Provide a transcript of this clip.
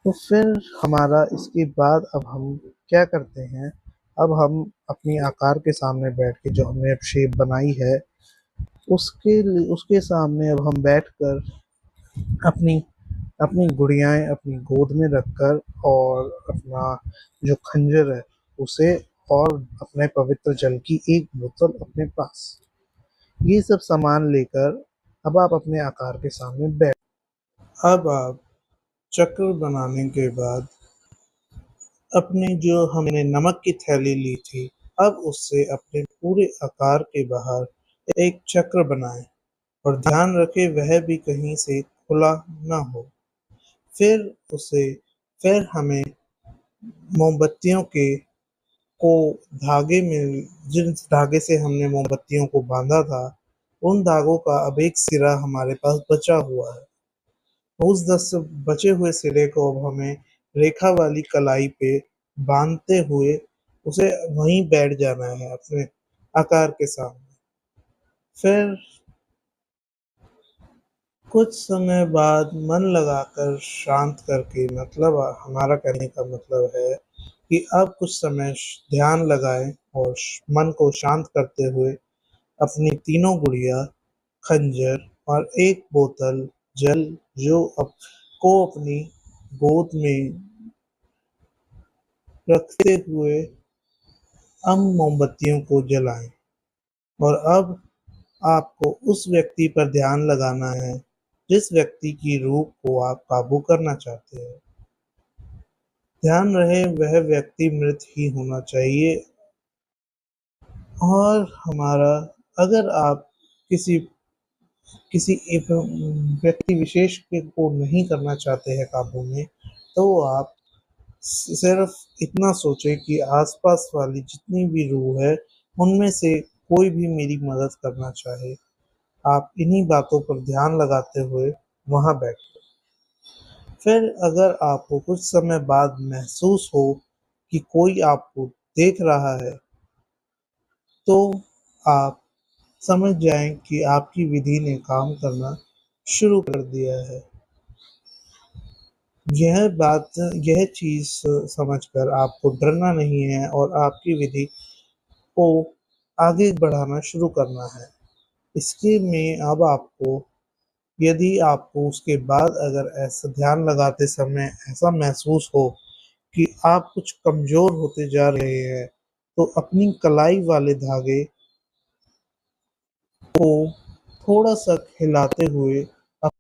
तो फिर हमारा इसके बाद अब हम क्या करते हैं, अब हम अपनी आकार के सामने बैठ के जो हमने अब शेप बनाई है उसके सामने अब हम बैठकर अपनी अपनी गुड़ियाएँ अपनी गोद में रखकर और अपना जो खंजर है उसे और अपने पवित्र जल की एक बोतल अपने पास, ये सब सामान लेकर अब आप अपने आकार के सामने बैठ। अब आप चक्र बनाने के बाद अपने जो हमने नमक की थैली ली थी, अब उससे अपने पूरे आकार के बाहर एक चक्र बनाएं और ध्यान रखें वह भी कहीं से खुला ना हो। फिर उसे फिर हमें मोमबत्तियों के को धागे में जिस धागे से हमने मोमबत्तियों को बांधा था, उन धागों का अब एक सिरा हमारे पास बचा हुआ है। उस 10 बचे हुए सिरे को अब हमें रेखा वाली कलाई पे बांधते हुए उसे वहीं बैठ जाना है अपने आकार के सामने। फिर कुछ समय बाद मन लगाकर शांत करके, मतलब हमारा कहने का मतलब है कि अब कुछ समय ध्यान लगाएं और मन को शांत करते हुए अपनी तीनों गुड़िया, खंजर और एक बोतल जल जो अब को अपनी गोद में रखते हुए हम मोमबत्तियों को जलाएं। और अब आपको उस व्यक्ति पर ध्यान लगाना है जिस व्यक्ति की रूह को आप काबू करना चाहते हैं। ध्यान रहे वह व्यक्ति मृत ही होना चाहिए। और हमारा अगर आप किसी किसी एक व्यक्ति विशेष को नहीं करना चाहते हैं काबू में, तो आप सिर्फ इतना सोचें कि आसपास वाली जितनी भी रूह है उनमें से कोई भी मेरी मदद करना चाहे। आप इन्हीं बातों पर ध्यान लगाते हुए वहां बैठें। फिर अगर आपको कुछ समय बाद महसूस हो कि कोई आपको देख रहा है, तो आप समझ जाएं कि आपकी विधि ने काम करना शुरू कर दिया है। यह चीज़ समझकर आपको डरना नहीं है और आपकी विधि को आगे बढ़ाना शुरू करना है। इसके में अब आपको, यदि आपको उसके बाद अगर ऐसा ध्यान लगाते समय ऐसा महसूस हो कि आप कुछ कमज़ोर होते जा रहे हैं, तो अपनी कलाई वाले धागे को थोड़ा-सा हिलाते हुए